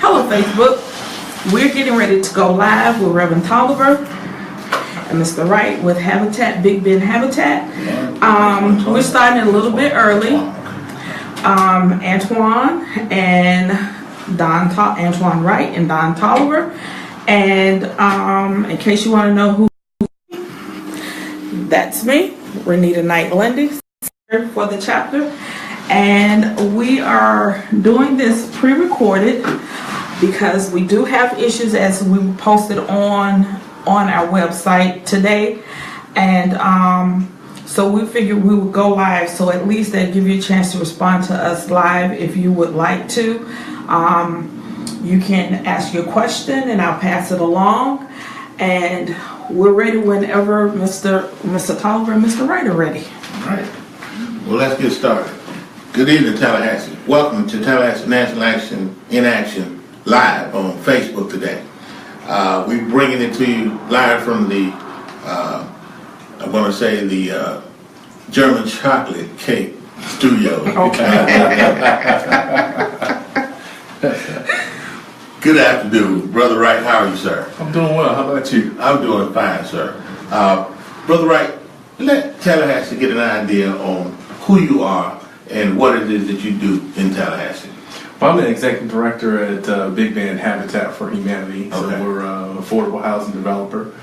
Hello, Facebook. We're getting ready to go live with Reverend Tolliver and Mr. Wright with Habitat, Big Ben Habitat. We're starting a little bit early. Antoine Wright and Don Tolliver. And in case you want to know who, that's me, Renita Knight Lundy, for the chapter. And we are doing this pre-recorded because we do have issues as we posted on our website today. And so we figured we would go live, so at least that give you a chance to respond to us live if you would like to. You can ask your question and I'll pass it along. And we're ready whenever Mr. Tolliver and Mr. Wright are ready. All right. Well, let's get started. Good evening, Tallahassee. Welcome to Tallahassee National Action in Action live on Facebook today. We're bringing it to you live from the, I want to say the German chocolate cake studio. Okay. Good afternoon, Brother Wright. How are you, sir? I'm doing well. How about you? I'm doing fine, sir. Brother Wright, let Tallahassee get an idea on who you are and what it is that you do in Tallahassee. Well, I'm the executive director at Big Ben Habitat for Humanity. So we're an affordable housing developer.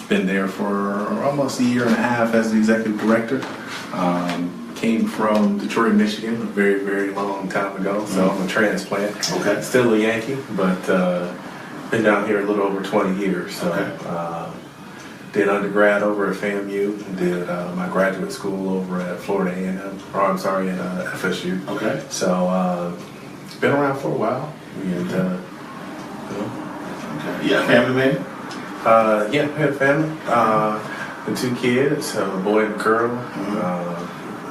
Been there for almost a year and a half as the executive director. Came from Detroit, Michigan a very, very long time ago. So I'm a transplant. Okay. Still a Yankee, but been down here a little over 20 years. So did undergrad over at FAMU, did my graduate school over at Florida A&M, or I'm sorry, at FSU. Okay. So been around for a while. And, Okay. Yeah, family man? yeah, I had a family. The 2 kids, a boy and a girl.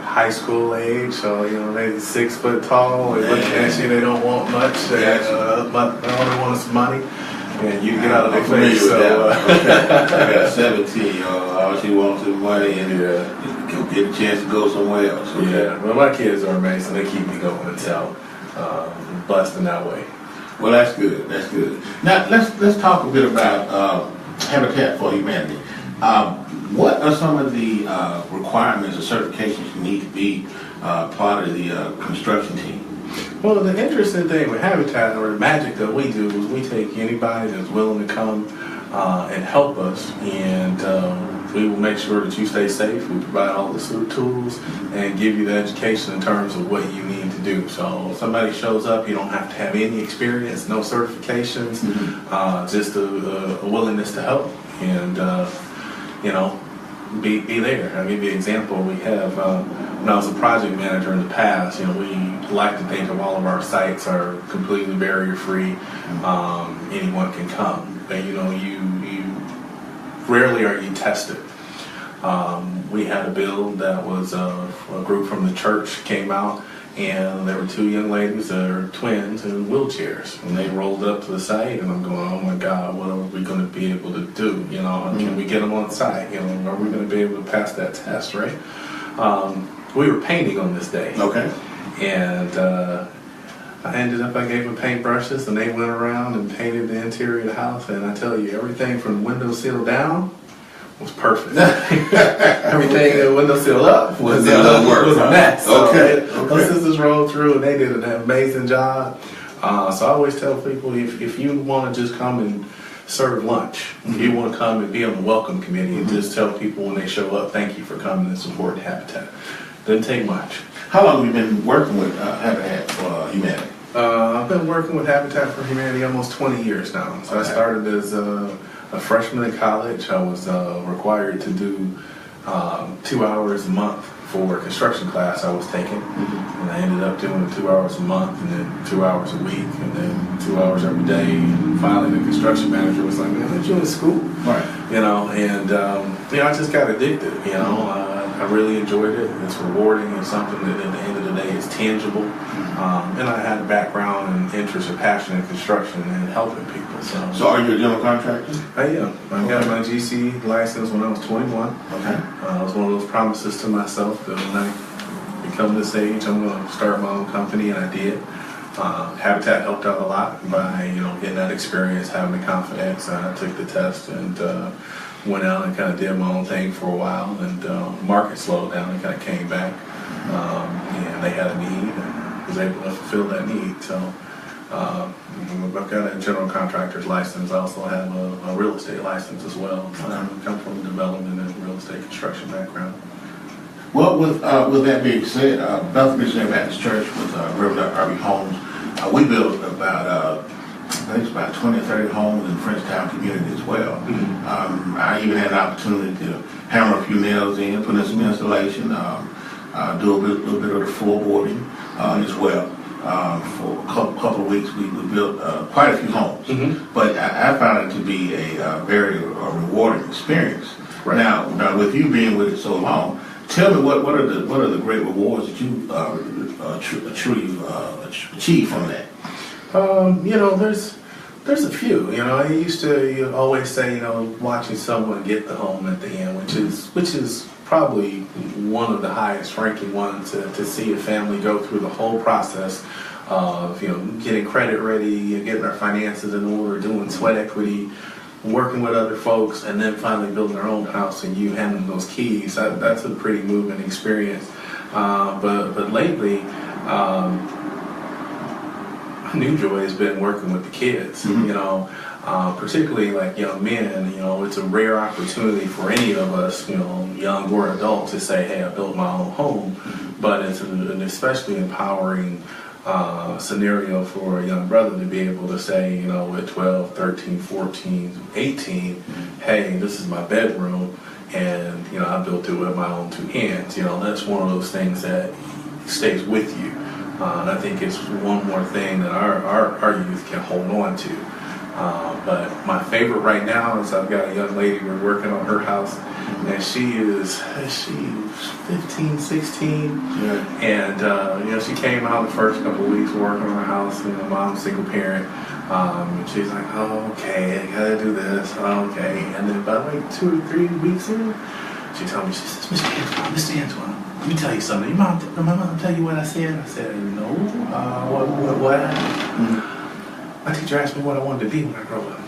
High school age, so they 6 foot tall. They look at you, they don't want much. They only want some money. And you get out of their face. So, I got 17. All she wants is money and get a chance to go somewhere else. Okay? Yeah, well, my kids are amazing. They keep me going, and so blessed in that way. Well, that's good. That's good. Now let's talk a bit about Habitat for Humanity. What are some of the requirements or certifications you need to be part of the construction team? Well, the interesting thing with Habitat, or the magic that we do, is we take anybody that's willing to come and help us, and we will make sure that you stay safe. We provide all the tools and give you the education in terms of what you need to do. So if somebody shows up, you don't have to have any experience, no certifications, just a willingness to help and be there. I'll give you an example. We have, when I was a project manager in the past, we like to think of all of our sites are completely barrier-free. Anyone can come. But you rarely are you tested. We had a build that was a group from the church came out, and there were 2 young ladies that are twins in wheelchairs, and they rolled up to the site, and I'm going, oh my God, what are we going to be able to do? Can we get them on site? Are we going to be able to pass that test, right? We were painting on this day. Okay. And I gave them paintbrushes, and they went around and painted the interior of the house, and I tell you, everything from the windowsill down was perfect. Everything the windowsill up was a mess. Okay. Those sisters rolled through and they did an amazing job. So I always tell people, if you want to just come and serve lunch, if you want to come and be on the welcome committee and just tell people when they show up, thank you for coming and supporting Habitat. Doesn't take much. How long have you been working with Habitat for Humanity? I've been working with Habitat for Humanity almost 20 years now. So I started as a freshman in college. I was required to do 2 hours a month for a construction class I was taking, and I ended up doing 2 hours a month, and then 2 hours a week, and then 2 hours every day. And finally, the construction manager was like, "Man, aren't you in school?" Right. I just got addicted. I really enjoyed it. It's rewarding. It's something that at the end of the day is tangible. And I had a background and interest and passion in construction and helping people. So are you a general contractor? I am. I got my GC license when I was 21. Okay. It was one of those promises to myself that when I become this age, I'm going to start my own company, and I did. Habitat helped out a lot by getting that experience, having the confidence. I took the test and went out and kind of did my own thing for a while, and the market slowed down and kind of came back, and they had a need, and was able to fulfill that need. So I've got a general contractor's license. I also have a real estate license as well. I come from a development and real estate construction background. Well, with that being said, Bethel Missionary Baptist Church with Reverend R.B. Holmes, we built about, I think it's about 20 or 30 homes in the Frenchtown community as well. I even had an opportunity to hammer a few nails in, put in some installation, do a little bit of the floorboarding as well. For a couple of weeks, we built quite a few homes. But I found it to be a very rewarding experience. Right. Now, with you being with it so long, tell me what are the great rewards that you achieve from that? There's a few. I used to always say, watching someone get the home at the end, which is probably one of the highest ranking ones, to see a family go through the whole process of getting credit ready, getting their finances in order, doing sweat equity, working with other folks, and then finally building their own house and you handling those keys. That's a pretty moving experience. But lately, my new joy has been working with the kids. Particularly like young men. It's a rare opportunity for any of us, young or adult, to say, hey, I built my own home. But it's an especially empowering scenario for a young brother to be able to say, at 12, 13, 14, 18, hey, this is my bedroom, and I built it with my own two hands. That's one of those things that stays with you, and I think it's one more thing that our youth can hold on to. But my favorite right now is I've got a young lady, we're working on her house, and she's 15, 16, and she came out the first couple of weeks working on her house. Mom's single parent, and she's like, oh, okay, I gotta do this, okay. And then about like 2 or 3 weeks in, she told me, she says, Mr. Antoine, let me tell you something. Your mom tell you what I said? I said, no. What? My teacher asked me what I wanted to be when I grow up.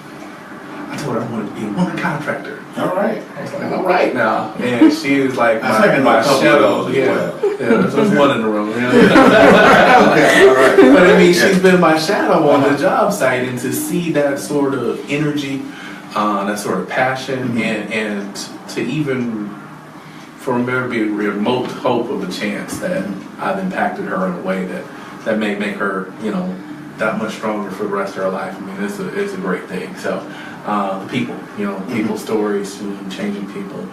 I told her I wanted to be a woman contractor. All right. I was like, all right now. And she was like my shadow. Yeah, there's one in the room. Okay, all right. But I mean, she's been my shadow on the job site, and to see that sort of energy, that sort of passion, and to even for there to be a remote hope of a chance that I've impacted her in a way that may make her, that much stronger for the rest of her life. I mean, it's a great thing. So the people, people's stories, changing people,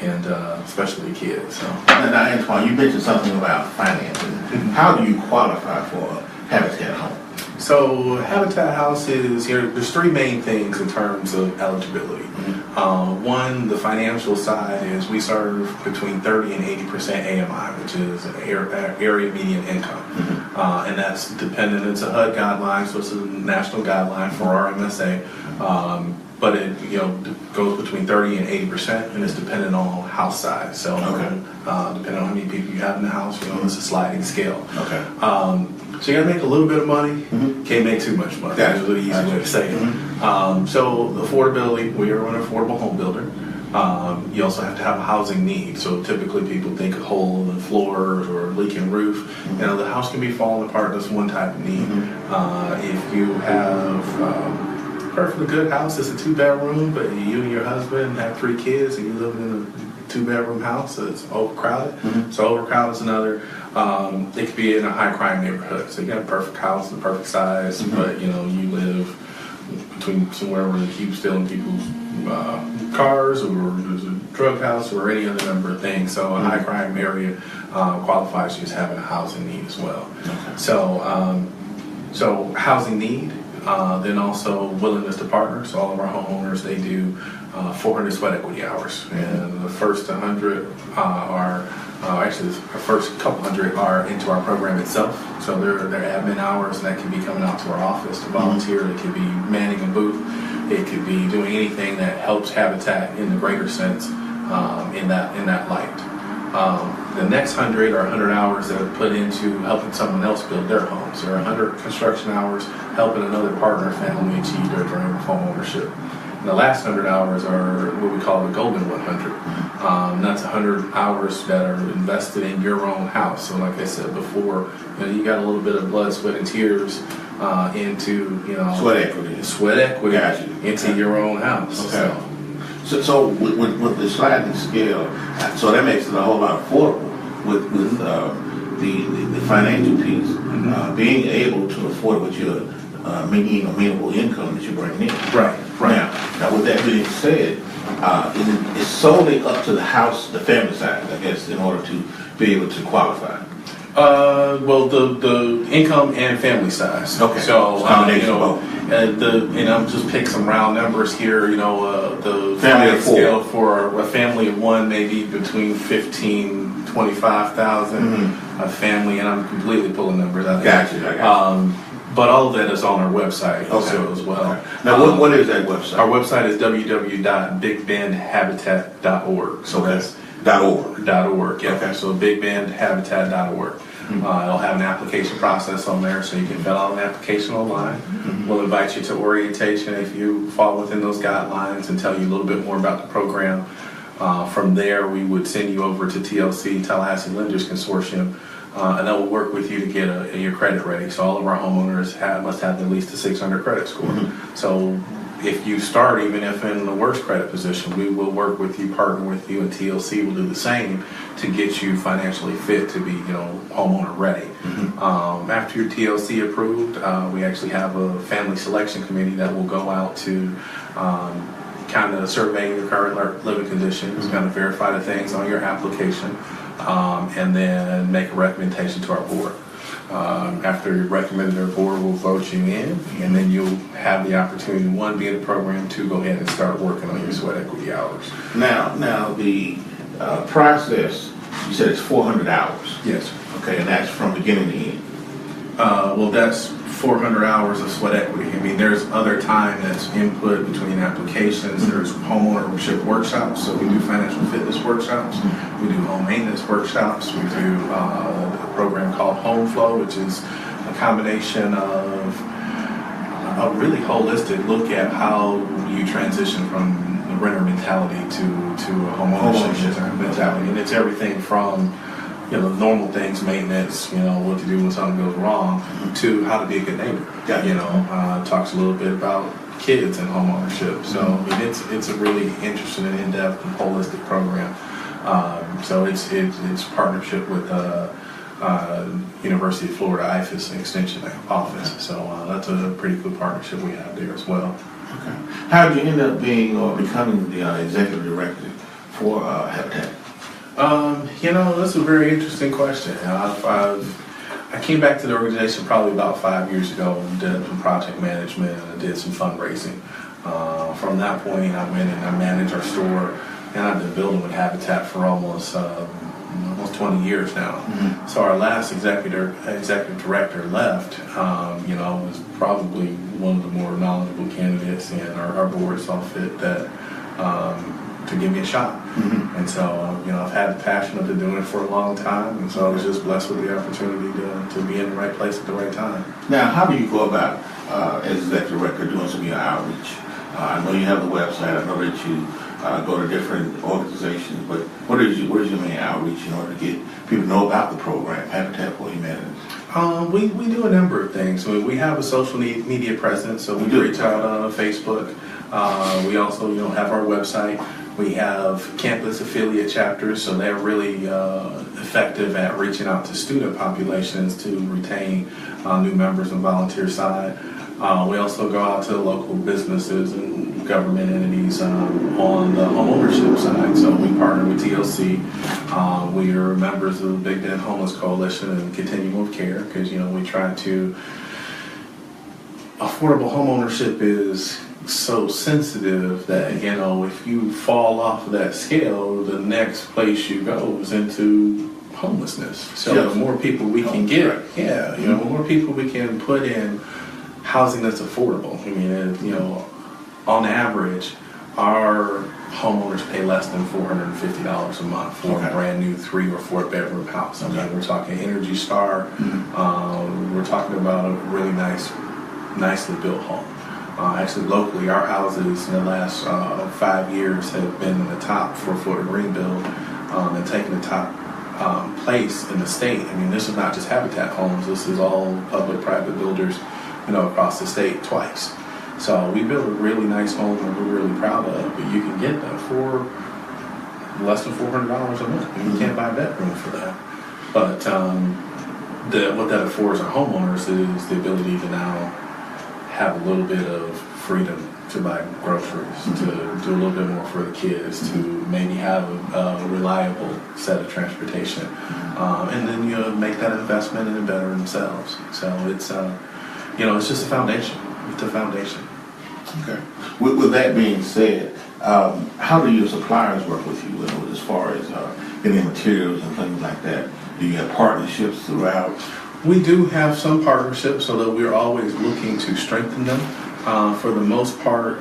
and especially kids. So. Now, Antoine, you mentioned something about financing. How do you qualify for a Habitat home? So Habitat House is there's three main things in terms of eligibility. One, the financial side is we serve between 30 and 80% AMI, which is area median income. And that's dependent, it's a HUD guideline, so it's a national guideline for our MSA. But it goes between 30 and 80%, and it's dependent on house size. So depending on how many people you have in the house, it's a sliding scale. So you got to make a little bit of money. Can't make too much money. That's a really easy way to say it. So affordability, we are an affordable home builder. You also have to have a housing need. So typically people think of hole in floors or leaking roof. The house can be falling apart. That's one type of need. If you have perfectly good house, it's a 2-bedroom, but you and your husband have 3 kids and you live in a 2-bedroom house, so it's overcrowded. So overcrowded is another. It could be in a high crime neighborhood. So you got a perfect house, the perfect size, but you live between somewhere where they keep stealing people's cars, or there's a drug house, or any other number of things. So a high crime area qualifies you as having a housing need as well. So housing need. Then also willingness to partner. So all of our homeowners, they do 400 sweat equity hours, and the first 100 are actually the first couple hundred are into our program itself. So they're admin hours, and that can be coming out to our office to volunteer. It could be manning a booth. It could be doing anything that helps Habitat in the greater sense in that light. The next 100 are 100 hours that are put into helping someone else build their homes. There are 100 construction hours helping another partner family achieve their dream of home ownership. And the last 100 hours are what we call the golden 100. That's 100 hours that are invested in your own house. So like I said before, you got a little bit of blood, sweat, and tears into, sweat equity Gotcha. into your own house. Okay. So with the sliding scale, so that makes it a whole lot affordable with the financial piece, being able to afford what your meaningful income that you're bringing in. Right. Now with that being said, it's solely up to the house, the family side, I guess, in order to be able to qualify. Well, the income and family size. Okay. So Combination of both. Just pick some round numbers here. The Family of four. scale for a family of one may be between 15, 25,000. A family, and I'm completely pulling numbers out. Gotcha. But all of that is on our website also as well. Okay. Now, what is that website? Our website is www.bigbendhabitat.org. So that's .org. Yeah. Okay. So bigbendhabitat.org. It'll have an application process on there, so you can fill out an application online. We'll invite you to orientation if you fall within those guidelines and tell you a little bit more about the program. From there, we would send you over to TLC, Tallahassee Lenders Consortium, and that will work with you to get your credit ready. So all of our homeowners must have at least a 600 credit score. So if you start, even if in the worst credit position, we will work with you, partner with you, and TLC will do the same to get you financially fit to be, homeowner ready. After your TLC approved, we actually have a family selection committee that will go out to kind of survey your current living conditions, kind of verify the things on your application, and then make a recommendation to our board. After you're recommended, our board will vote you in, and then you'll have the opportunity, one, be in the program, two, go ahead and start working on your sweat equity hours. Now the process, you said it's 400 hours. Yes. Okay, and that's from beginning to end. Well, that's 400 hours of sweat equity. I mean, there's other time that's input between applications. There's home ownership workshops, so we do financial fitness workshops. We do home maintenance workshops. We do a program called Home Flow, which is a combination of a really holistic look at how you transition from the renter mentality to a home ownership mentality. And it's everything from normal things, maintenance, what to do when something goes wrong, to how to be a good neighbor. Talks a little bit about kids and home ownership. So I mean, it's a really interesting and in-depth and holistic program. So it's partnership with University of Florida IFAS Extension Office. So that's a pretty good partnership we have there as well. Okay. How did you end up being or becoming the executive director for Habitat? That's a very interesting question. I came back to the organization probably about 5 years ago and did some project management and I did some fundraising. From that point, I went and I managed our store, and I've been building with Habitat for almost 20 years now. So our last executive director left. Was probably one of the more knowledgeable candidates, and our board saw fit that to give me a shot. And so, I've had the passion of doing it for a long time, and so I was just blessed with the opportunity to be in the right place at the right time. Now, how do you go about, as executive director, doing some of your outreach? I know you have the website. I know that you go to different organizations, but what is your main outreach in order to get people to know about the program, Habitat for Humanity? We do a number of things. We have a social media presence, so we reach out on Facebook. We also, have our website. We have campus affiliate chapters, so they're really effective at reaching out to student populations to retain new members and volunteer side. We also go out to local businesses and government entities on the homeownership side. So we partner with TLC. We are members of the Big Bend Homeless Coalition and Continuum of Care because, we try to... Affordable homeownership is so sensitive that, if you fall off of that scale, the next place you go is into homelessness. So the more people we can get, the more people we can put in housing that's affordable. I mean, on average, our homeowners pay less than $450 a month for a brand new 3 or 4 bedroom house. I mean, we're talking Energy Star. We're talking about a really nicely built home. Actually, locally, our houses in the last 5 years have been in the top for Florida Green Build and taken the top place in the state. I mean, this is not just Habitat homes. This is all public-private builders, across the state twice. So we built a really nice home that we're really proud of, but you can get them for less than $400 a month. And you can't buy a bedroom for that. But what that affords our homeowners is the ability to now have a little bit of freedom to buy groceries, to do a little bit more for the kids, to maybe have a reliable set of transportation, and then make that investment and better themselves. So it's it's just a foundation. It's a foundation. Okay. With that being said, how do your suppliers work with you as far as getting materials and things like that? Do you have partnerships throughout? We do have some partnerships, so that we're always looking to strengthen them. For the most part,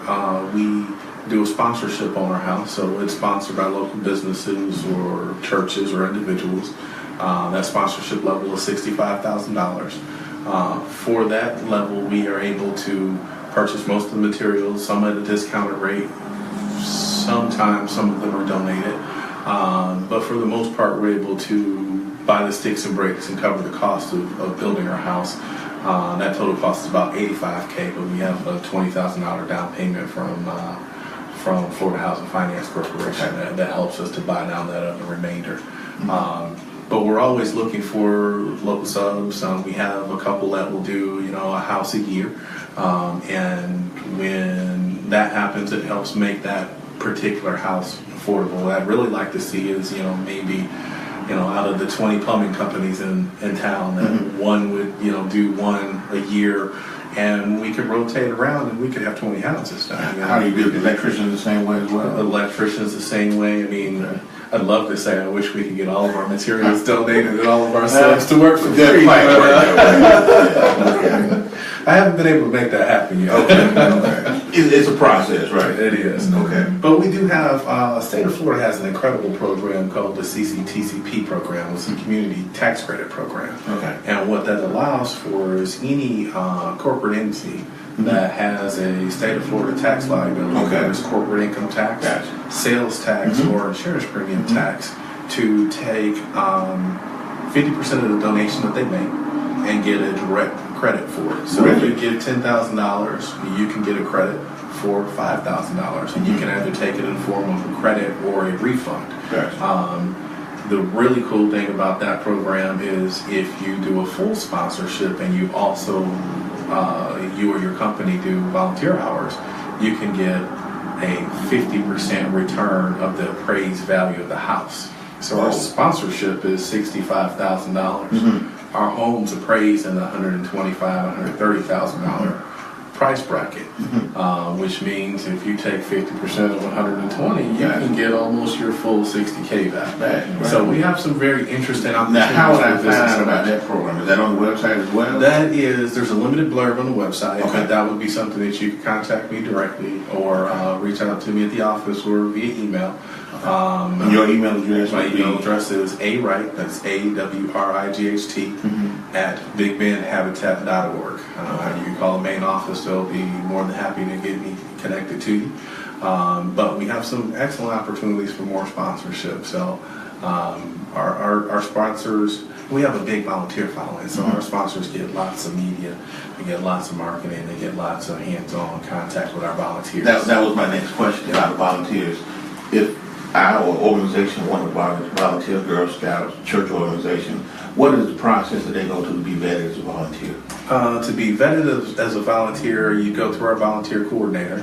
we do a sponsorship on our house, so it's sponsored by local businesses or churches or individuals. That sponsorship level is $65,000. For that level, we are able to purchase most of the materials, some at a discounted rate. Sometimes some of them are donated, but for the most part, we're able to buy the sticks and bricks and cover the cost of building our house. That total cost is about $85,000, but we have a $20,000 down payment from Florida Housing Finance Corporation that helps us to buy down that other remainder. But we're always looking for local subs. We have a couple that will do, a house a year. And when that happens, it helps make that particular house affordable. What I'd really like to see is, maybe, out of the 20 plumbing companies in town, that one would, do one a year, and we could rotate around and we could have 20 houses done. How do you do it? Electricians the same way as well? Electricians the same way. I mean, I'd love to say I wish we could get all of our materials donated and all of our subs to work for free. I haven't been able to make that happen yet. Okay. It's a process, right? It is. Okay. But we do have, State of Florida has an incredible program called the CCTCP program. It's a community tax credit program. Okay. And what that allows for is any corporate entity that has a State of Florida tax liability, whether it's corporate income tax, sales tax, or insurance premium tax, to take 50% of the donation that they make and get a direct credit for it. So if you give $10,000, you can get a credit for $5,000, and you can either take it in the form of a credit or a refund. The really cool thing about that program is if you do a full sponsorship and you also, you or your company do volunteer hours, you can get a 50% return of the appraised value of the house. So our sponsorship is $65,000. Our home's appraised in the $125,000, $130,000 price bracket, which means if you take 50% of 120, you can get almost your full $60K back. Right. So we have some very interesting opportunities. Now, how would I find out about that program? Is that on the website as well? There's a limited blurb on the website, but that would be something that you can contact me directly or reach out to me at the office or via email. And your email address? My email address is awright, that's AWRIGHT, at bigbendhabitat.org. You can call the main office, they'll be more than happy to get me connected to you. But we have some excellent opportunities for more sponsorship. So our sponsors, we have a big volunteer following, so our sponsors get lots of media, they get lots of marketing, they get lots of hands-on contact with our volunteers. That was my next question about the volunteers. If our organization wanted to volunteer, Girl Scouts, church organization, what is the process that they go to be vetted as a volunteer? To be vetted as a volunteer, you go through our volunteer coordinator.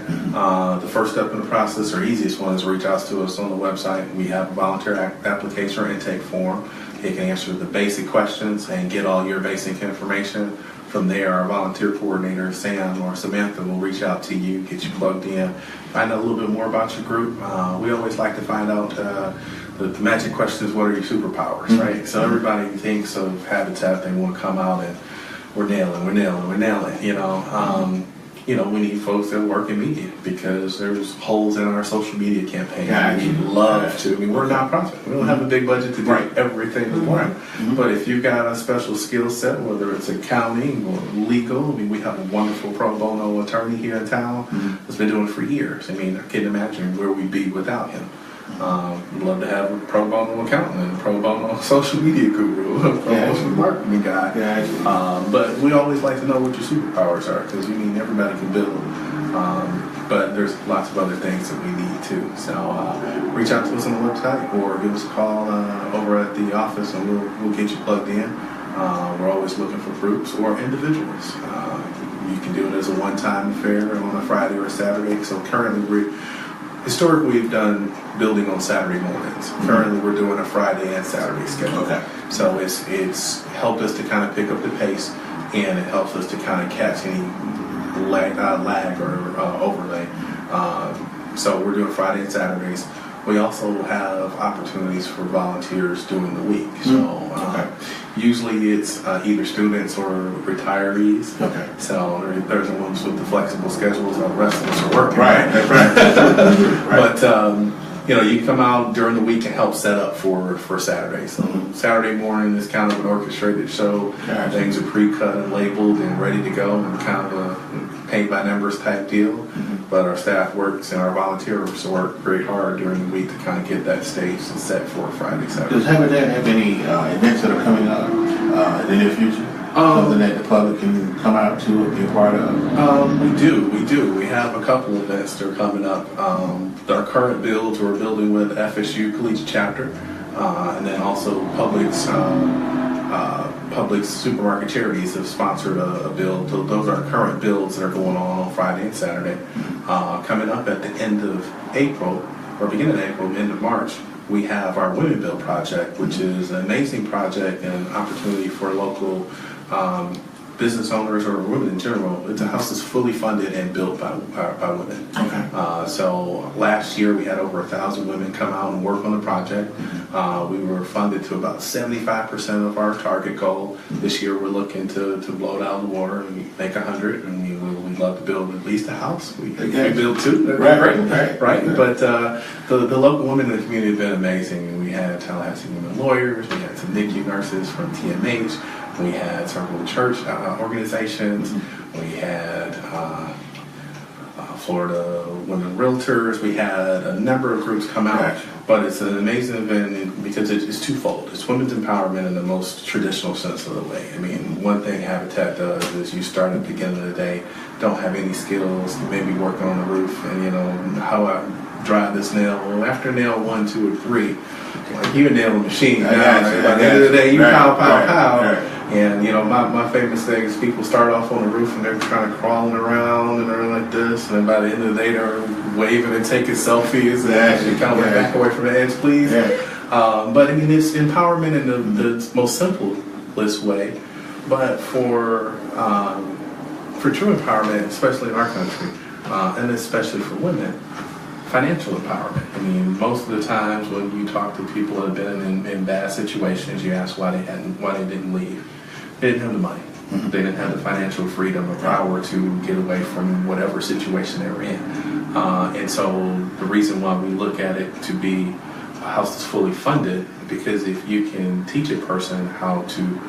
The first step in the process, or easiest one, is reach out to us on the website. We have a volunteer application or intake form. They can answer the basic questions and get all your basic information. From there, our volunteer coordinator, Sam or Samantha, will reach out to you, get you plugged in, find out a little bit more about your group. We always like to find out the magic question is, what are your superpowers, right? So everybody thinks of Habitat, they want to come out and we're nailing, we need folks that work in media because there's holes in our social media campaign. Gotcha. We'd love to. I mean, we're a nonprofit. We don't have a big budget to do everything we want. But if you've got a special skill set, whether it's accounting or legal, I mean, we have a wonderful pro bono attorney here in town that's been doing it for years. I mean, I can't imagine where we'd be without him. We'd love to have a pro bono accountant, a pro bono social media guru, a pro bono marketing guy. But we always like to know what your superpowers are because everybody can build. But there's lots of other things that we need too. So reach out to us on the website or give us a call over at the office and we'll get you plugged in. We're always looking for groups or individuals. You can do it as a one-time affair on a Friday or a Saturday. So currently historically, we've done building on Saturday mornings. Currently, we're doing a Friday and Saturday schedule. Okay. So it's helped us to kind of pick up the pace, and it helps us to kind of catch any lag or overlay. So we're doing Friday and Saturdays. We also have opportunities for volunteers during the week. So usually it's either students or retirees. Okay. So there's the ones with the flexible schedules. The rest of us are working. Right. That's right. But you come out during the week and help set up for Saturday. So Saturday morning is kind of an orchestrated show. Things are pre-cut and labeled and ready to go, and kind of a paint by numbers type deal. But our staff works and our volunteers work very hard during the week to kind of get that staged and set for Friday, Saturday. Does Habitat have any events that are coming up in the near future? Something that the public can come out to or be a part of? We do. We have a couple of events that are coming up. Our current builds, we're building with FSU Collegiate Chapter, and then also Public supermarket charities have sponsored a build. Those are current builds that are going on Friday and Saturday. Coming up at the end of April, or beginning of April, end of March, we have our Women Build project, which is an amazing project and an opportunity for local business owners or women in general. It's a house that's fully funded and built by women. Okay. So last year we had over 1,000 women come out and work on the project. We were funded to about 75% of our target goal. This year we're looking to blow it out of the water and make 100. And we'd love to build at least a house. We build two. Right. But the local women in the community have been amazing. We had Tallahassee women lawyers. We had some NICU nurses from TMH. We had several church organizations. We had Florida Women Realtors. We had a number of groups come out. But it's an amazing event because it's twofold. It's women's empowerment in the most traditional sense of the way. I mean, one thing Habitat does is you start at the beginning of the day, don't have any skills, maybe working on the roof, and how I drive this nail. Well, after nail 1, 2, or 3, like you nail a machine. By the end of the day, you pow. And my famous thing is people start off on the roof and they're kind of crawling around and they're like this, and then by the end of the day they're waving and taking selfies and actually kind of like back away from the edge, please. But I mean, it's empowerment in the most simplest way. But for true empowerment, especially in our country, and especially for women, financial empowerment. I mean, most of the times when you talk to people that have been in bad situations, you ask why they didn't leave. They didn't have the money. They didn't have the financial freedom or power to get away from whatever situation they were in. And so the reason why we look at it to be a house that's fully funded, because if you can teach a person how to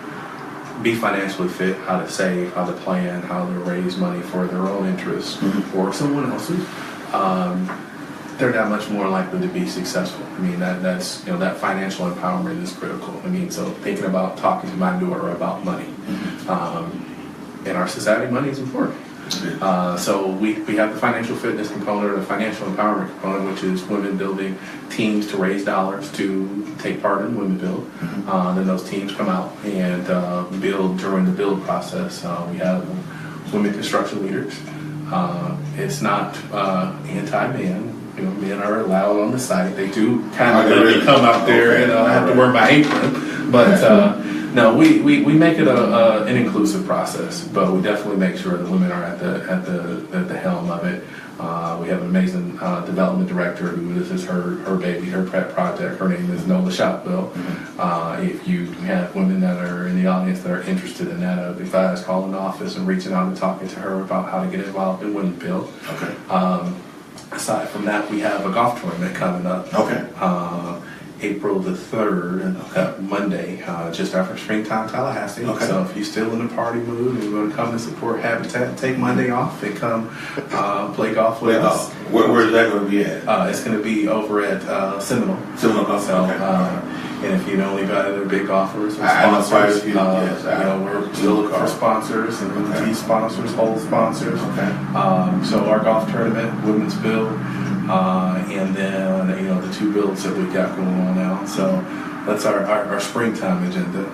be financially fit, how to save, how to plan, how to raise money for their own interests or someone else's, they're that much more likely to be successful. I mean, that's that financial empowerment is critical. I mean, so thinking about talking to my daughter about money. In our society, money is important. So we have the financial fitness component or the financial empowerment component, which is women building teams to raise dollars to take part in Women Build. Then those teams come out and build during the build process. We have women construction leaders. It's not anti-man. Men are allowed on the site. They do kind of let me come out there and I have to wear my apron. But no, we make it an inclusive process. But we definitely make sure the women are at the helm of it. We have an amazing development director who this is her baby, her pet project. Her name is Nola Shopville. If you have women that are in the audience that are interested in that, I'd advise calling the office and reaching out and talking to her about how to get involved in Women Build. Okay. Aside from that, we have a golf tournament coming up. Okay. April the 3rd, Monday, just after Springtime Tallahassee. Okay. So if you're still in the party mood and you want to come and support Habitat, take Monday off and come play golf with us. Where is that going to be at? It's going to be over at Seminole. Seminole Golf. So, Okay. And if you know anybody that are big golfers or I know quite a sponsors, few, yes, we're still looking for sponsors and tee sponsors, hole sponsors. Okay. So our golf tournament, Women's Build, and then the 2 builds that we've got going on now. So that's our springtime agenda,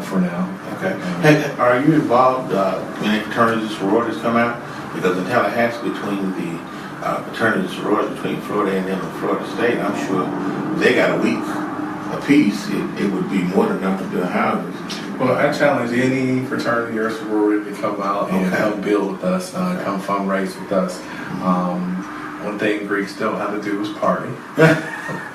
for now. Okay. Hey, are you involved when the fraternities and sororities come out? Because in Tallahassee, between the fraternities and sororities between Florida A&M and Florida State, I'm sure they got a week apiece. It would be more than enough to build houses. Well, I challenge any fraternity or sorority to come out and come build with us, come fundraise with us. One thing Greeks don't know how to do is party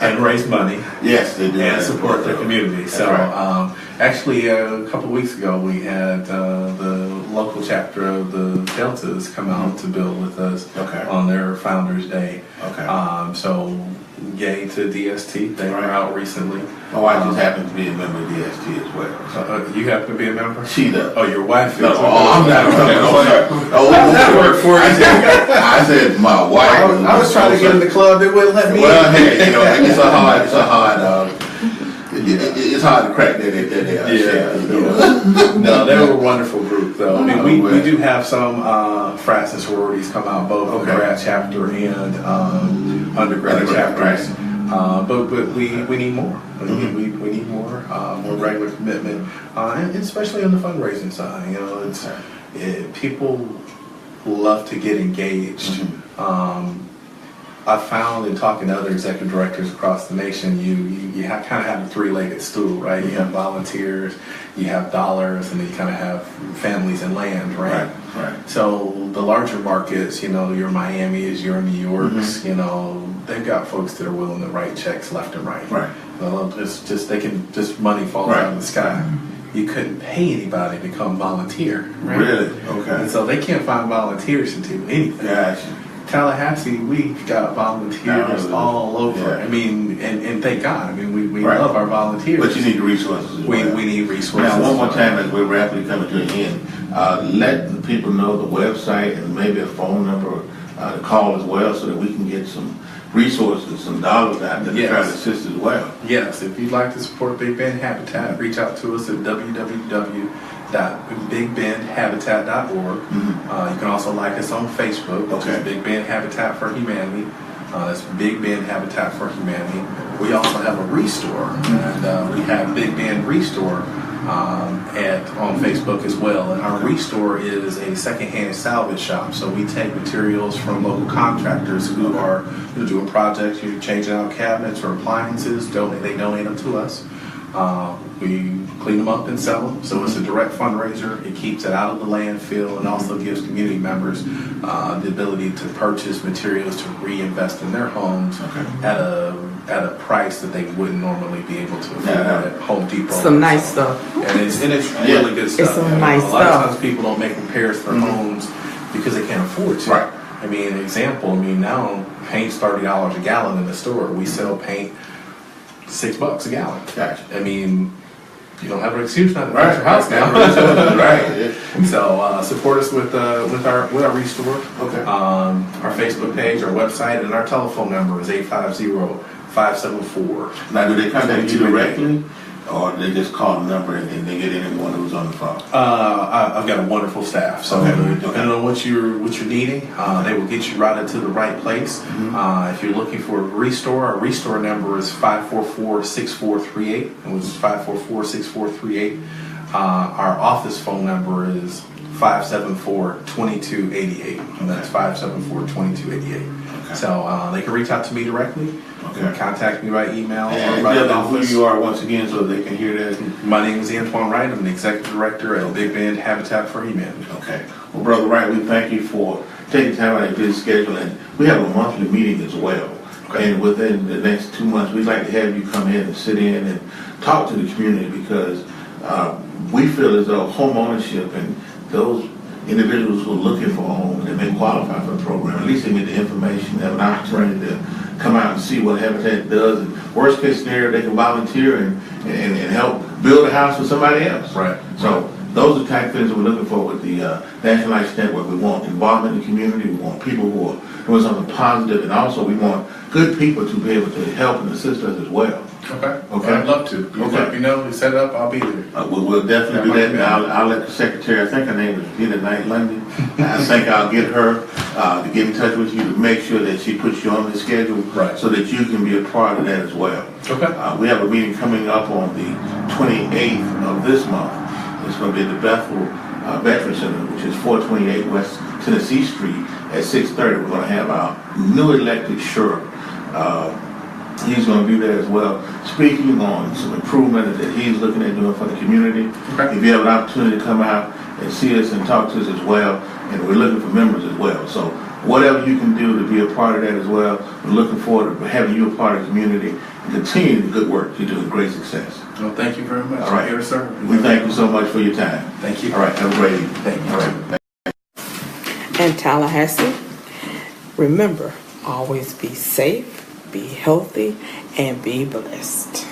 and raise money. Yes, they do. And support the community. That's So, right. actually, a couple of weeks ago, we had the local chapter of the Deltas come out to build with us on their Founders Day. Okay. So, yay to DST. They were out recently. My wife just happens to be a member of DST as well. You happen to be a member? She does. Oh, your wife is? No, I'm not a member. How does that work for you? I said my wife. I was trying to get in the club. They wouldn't let me. Well, hey, it's hard to crack that. No, they were a wonderful group, though. I mean, we do have some frats and sororities come out, both grad chapter and undergrad chapters. But we need more. We need more regular commitment, and especially on the fundraising side. People love to get engaged. I found in talking to other executive directors across the nation, you kind of have a 3-legged stool, right? You have volunteers, you have dollars, and then you kind of have families and land, right? Right. So the larger markets, your Miami's, your New York's, they've got folks that are willing to write checks left and right. Right. Just money falls out of the sky. You couldn't pay anybody to come volunteer, right? Really? Okay. And so they can't find volunteers to do anything. Gotcha. Tallahassee, we've got volunteers all over. Yeah. I mean, and thank God. I mean, we love our volunteers. But you need resources as well. We need resources. Now, one more time as we're rapidly coming to an end, let the people know the website and maybe a phone number to call as well so that we can get some resources, some dollars out there to try to assist as well. Yes, if you'd like to support Big Bend Habitat, reach out to us at www.bigbendhabitat.org. You can also like us on Facebook, which is Big Bend Habitat for Humanity. That's Big Bend Habitat for Humanity. We also have a Restore, and we have Big Bend Restore on Facebook as well. And our Restore is a secondhand salvage shop. So we take materials from local contractors who are doing projects, changing out cabinets or appliances. They donate them to us. We clean them up and sell them. So it's a direct fundraiser. It keeps it out of the landfill and also gives community members the ability to purchase materials to reinvest in their homes at a price that they wouldn't normally be able to afford at Home Depot. Some nice stuff. And it's really good stuff. It's some nice stuff. A lot of times people don't make repairs for homes because they can't afford to. Right. I mean, an example, now paint's $30 a gallon in the store. We sell paint $6 a gallon. Gotcha. I mean, you don't have an excuse not to fix your house now. Right. So support us with our Restore. Okay. Our Facebook page, our website, and our telephone number is 850-574. Now, do they contact you directly, or do they just call the number and they get anyone who's on the phone? I've got a wonderful staff, so depending on what you're needing, they will get you routed to the right place. If you're looking for a Restore, our Restore number is 544-6438, which is 544-6438. Our office phone number is 574-2288, and that's 574-2288. So they can reach out to me directly. Contact me by email or by the office. Who you are once again so they can hear that. My name is Antoine Wright. I'm the executive director at Big Bend Habitat for Humanity. Okay. Well, Brother Wright, we thank you for taking time out of your busy schedule, and we have a monthly meeting as well. Okay. And within the next 2 months, we'd like to have you come in and sit in and talk to the community, because we feel as though home ownership and those individuals who are looking for a home and they may qualify for the program, at least they get the information, have an opportunity to come out and see what Habitat does. And worst case scenario, they can volunteer and help build a house for somebody else. Right. So those are the type of things we're looking for with the National Life Network. We want involvement in the community. We want people who are doing something positive, and also we want good people to be able to help and assist us as well. Okay. Okay. I'd love to. You Okay. let me know. You set it up. I'll be there. We'll definitely do that, and I'll let the secretary, I think her name is Gina Knight Lundy, I think I'll get her to get in touch with you to make sure that she puts you on the schedule, Right. so that you can be a part of that as well. Okay. We have a meeting coming up on the 28th of this month. It's going to be at the Bethel Veteran Center, which is 428 West Tennessee Street at 6:30. We're going to have our new elected sheriff. He's going to be there as well, speaking on some improvement that he's looking at doing for the community. Okay. If you have an opportunity to come out and see us and talk to us as well, and we're looking for members as well. So whatever you can do to be a part of that as well, we're looking forward to having you a part of the community and continue the good work. You're doing great success. Well, thank you very much. All right. I'm here to serve. We thank you so much for your time. Thank you. All right, have a great evening. Thank you. All right. And Tallahassee, remember, always be safe, be healthy, and be blessed.